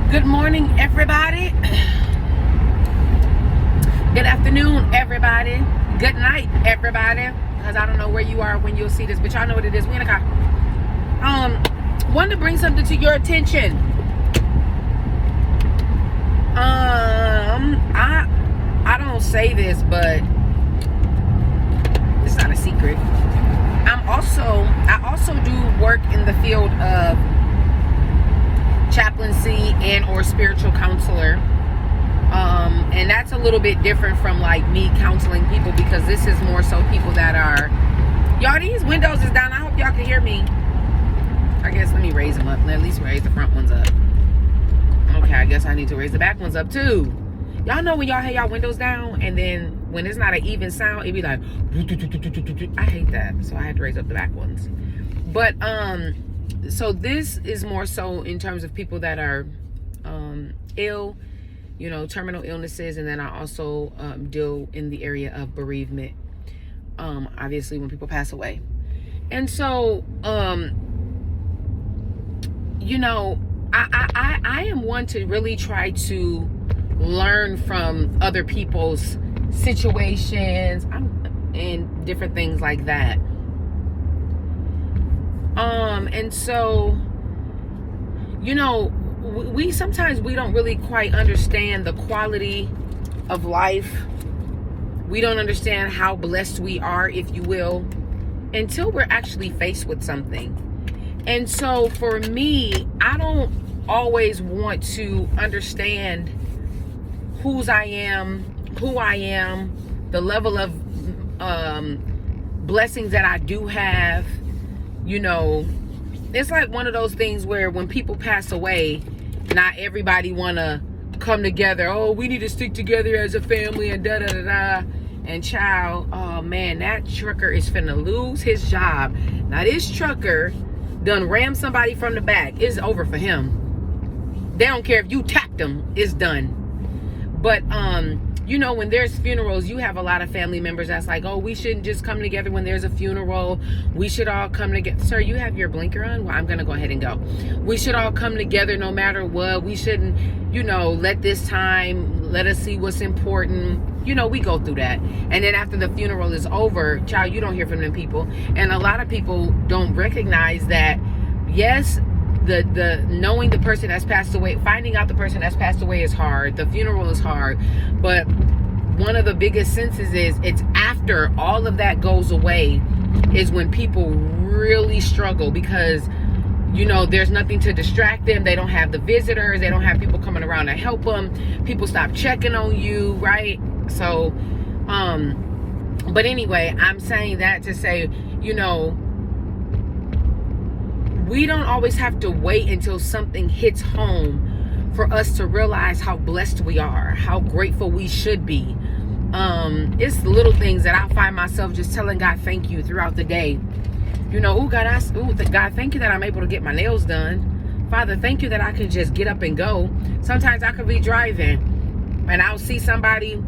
Good morning, everybody. Good afternoon, everybody. Good night, everybody. Because I don't know where you are when you'll see this, but y'all know what it is. We in a car. Wanted to bring something to your attention. I don't say this, but it's not a secret. I also do work in the field of chaplaincy and or spiritual counselor, and that's a little bit different from like me counseling people, because this is more so people that are, y'all, these windows is down. I hope y'all can hear me. I guess let me raise them up. At least raise the front ones up. Okay, I guess I need to raise the back ones up too. Y'all know when y'all have y'all windows down, and then when it's not an even sound, it be like, I hate that. So I had to raise up the back ones. But so this is more so in terms of people that are ill, you know, terminal illnesses, and then I also deal in the area of bereavement, obviously when people pass away. And so you know, I am one to really try to learn from other people's situations and different things like that. And so, you know, we sometimes we don't really quite understand the quality of life. We don't understand how blessed we are, if you will, until we're actually faced with something. And so for me, I don't always want to understand who I am, the level of blessings that I do have. You know, it's like one of those things where when people pass away, not everybody want to come together. Oh, we need to stick together as a family and da-da-da-da. And child, oh man, that trucker is finna lose his job. Now this trucker done rammed somebody from the back. It's over for him. They don't care if you tapped them, it's done. But you know, when there's funerals, you have a lot of family members that's like, oh, we shouldn't just come together when there's a funeral. We should all come together. Sir, you have your blinker on? Well, I'm going to go ahead and go. We should all come together no matter what. We shouldn't, you know, let us see what's important. You know, we go through that. And then after the funeral is over, child, you don't hear from them people. And a lot of people don't recognize that, yes, the knowing the person that's passed away, finding out the person that's passed away is hard. The funeral is hard. But one of the biggest senses is it's after all of that goes away is when people really struggle, because, you know, there's nothing to distract them. They don't have the visitors. They don't have people coming around to help them. People stop checking on you, right? So, but anyway, I'm saying that to say, you know, we don't always have to wait until something hits home for us to realize how blessed we are, how grateful we should be. It's little things that I find myself just telling God thank you throughout the day. You know, God, thank you that I'm able to get my nails done. Father, thank you that I can just get up and go. Sometimes I could be driving and I'll see somebody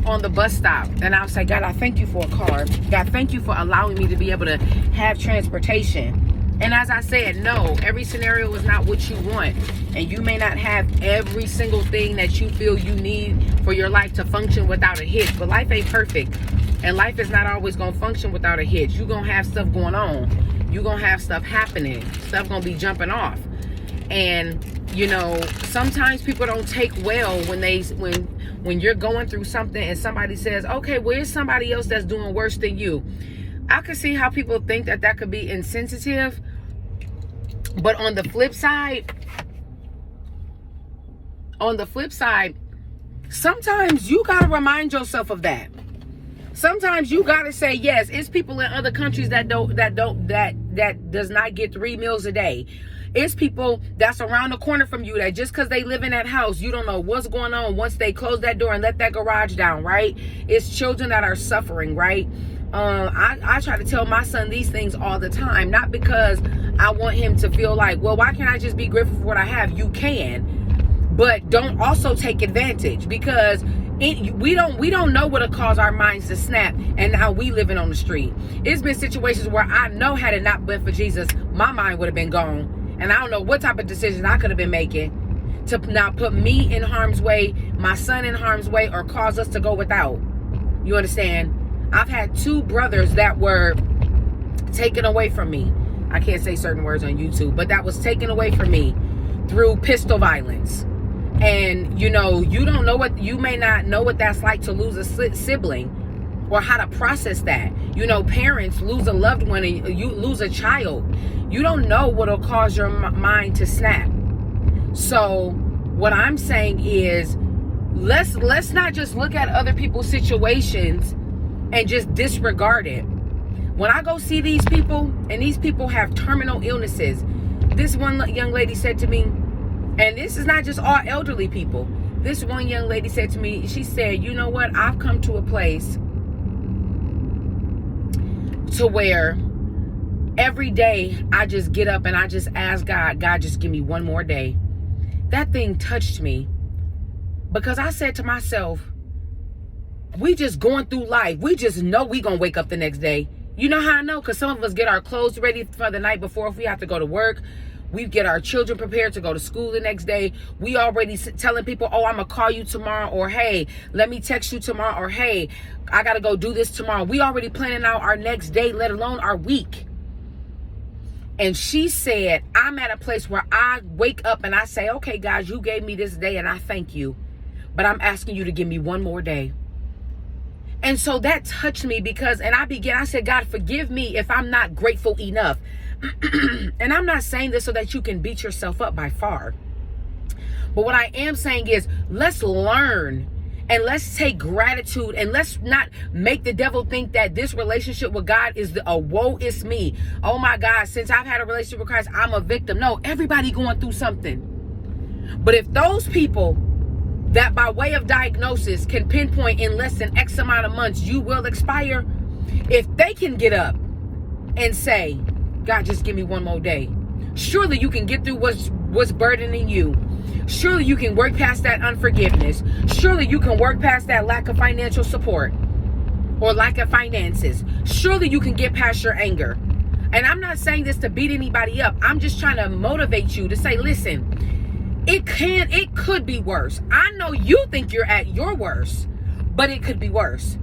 on the bus stop and I'll say, God, I thank you for a car. God, thank you for allowing me to be able to have transportation. And as I said, no, every scenario is not what you want, and you may not have every single thing that you feel you need for your life to function without a hitch. But life ain't perfect, and life is not always gonna function without a hitch. You're gonna have stuff going on, you're gonna have stuff happening, stuff gonna be jumping off. And you know, sometimes people don't take well when you're going through something and somebody says, okay, well, there's somebody else that's doing worse than you. I could see how people think that could be insensitive. But on the flip side, sometimes you got to remind yourself of that. Sometimes you got to say, yes, it's people in other countries that does not get 3 meals a day. It's people that's around the corner from you that just because they live in that house, you don't know what's going on once they close that door and let that garage down, right? It's children that are suffering, right? I try to tell my son these things all the time, not because I want him to feel like, well, why can't I just be grateful for what I have? You can, but don't also take advantage, because we don't know what'll cause our minds to snap and how we living on the street. It's been situations where I know had it not been for Jesus, my mind would have been gone. And I don't know what type of decisions I could have been making to not put me in harm's way, my son in harm's way, or cause us to go without. You understand? I've had 2 brothers that were taken away from me. I can't say certain words on YouTube, but that was taken away from me through pistol violence. And you know, you may not know what that's like to lose a sibling, or how to process that. You know, parents lose a loved one, and you lose a child. You don't know what'll cause your mind to snap. So what I'm saying is, let's not just look at other people's situations and just disregard it. When I go see these people, and these people have terminal illnesses, this one young lady said to me, and this is not just all elderly people. This one young lady said to me, she said, you know what? I've come to a place to where every day I just get up and I just ask God, just give me one more day. That thing touched me, because I said to myself, we just going through life. We just know we gonna wake up the next day. You know how I know? Because some of us get our clothes ready for the night before if we have to go to work. We get our children prepared to go to school the next day. We already telling people, oh, I'm going to call you tomorrow. Or, hey, let me text you tomorrow. Or, hey, I got to go do this tomorrow. We already planning out our next day, let alone our week. And she said, I'm at a place where I wake up and I say, okay, guys, you gave me this day and I thank you. But I'm asking you to give me one more day. And so that touched me because, and I said, God, forgive me if I'm not grateful enough. And I'm not saying this so that you can beat yourself up, by far. But what I am saying is, let's learn and let's take gratitude, and let's not make the devil think that this relationship with God is a woe is me. Oh my God, since I've had a relationship with Christ, I'm a victim. No, everybody going through something. But if those people that by way of diagnosis can pinpoint in less than X amount of months you will expire, if they can get up and say, God, just give me one more day, surely you can get through what's burdening you. Surely you can work past that unforgiveness. Surely you can work past that lack of financial support or lack of finances. Surely you can get past your anger. And I'm not saying this to beat anybody up. I'm just trying to motivate you to say, listen, it could be worse. I know you think you're at your worst, but it could be worse.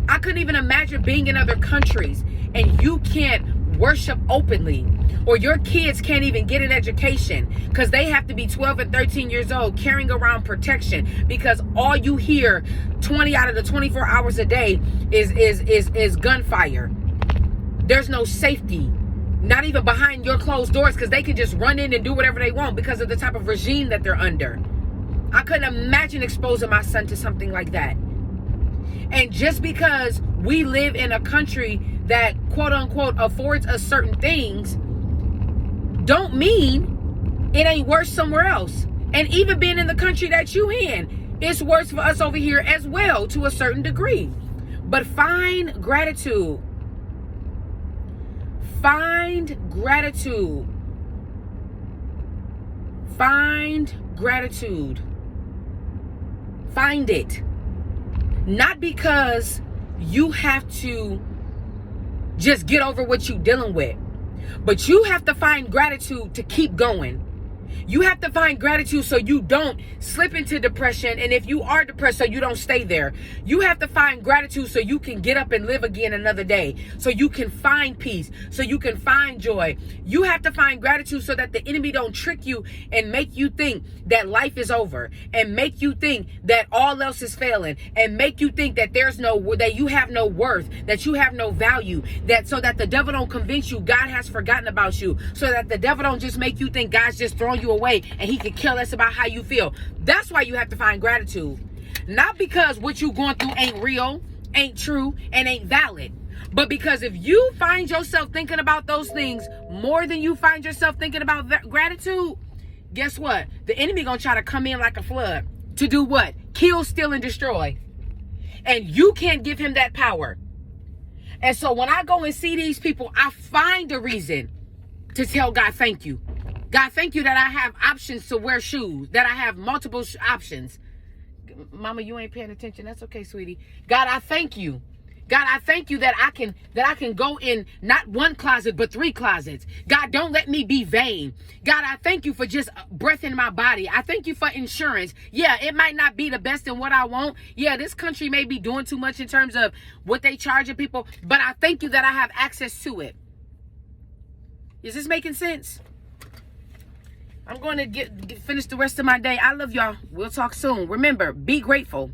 I couldn't even imagine being in other countries and you can't worship openly, or your kids can't even get an education because they have to be 12 and 13 years old carrying around protection, because all you hear 20 out of the 24 hours a day is gunfire. There's no safety, not even behind your closed doors, because they can just run in and do whatever they want because of the type of regime that they're under. I couldn't imagine exposing my son to something like that. And just because we live in a country that quote unquote affords us certain things, don't mean it ain't worse somewhere else. And even being in the country that you in, it's worse for us over here as well to a certain degree. But find gratitude. Find gratitude. Find gratitude. Find it. Not because you have to just get over what you're dealing with, but you have to find gratitude to keep going. You have to find gratitude so you don't slip into depression. And if you are depressed, so you don't stay there. You have to find gratitude so you can get up and live again another day. So you can find peace. So you can find joy. You have to find gratitude so that the enemy don't trick you and make you think that life is over, and make you think that all else is failing, and make you think that that you have no worth, that you have no value, so that the devil don't convince you God has forgotten about you, so that the devil don't just make you think God's just throwing you away and he could care less about how you feel. That's why you have to find gratitude. Not because what you're going through ain't real, ain't true, and ain't valid, but because if you find yourself thinking about those things more than you find yourself thinking about gratitude, guess what? The enemy gonna try to come in like a flood to do what? Kill, steal, and destroy. And you can't give him that power. And so when I go and see these people, I find a reason to tell God, thank you. God, thank you that I have options to wear shoes, that I have multiple options. Mama, you ain't paying attention. That's okay, sweetie. God, I thank you God, I thank you that I can go in not one closet, but 3 closets. God, don't let me be vain. God, I thank you for just breath in my body. I thank you for insurance. Yeah, it might not be the best in what I want. Yeah, this country may be doing too much in terms of what they charging people, but I thank you that I have access to it. Is this making sense? I'm going to finish the rest of my day. I love y'all. We'll talk soon. Remember, be grateful.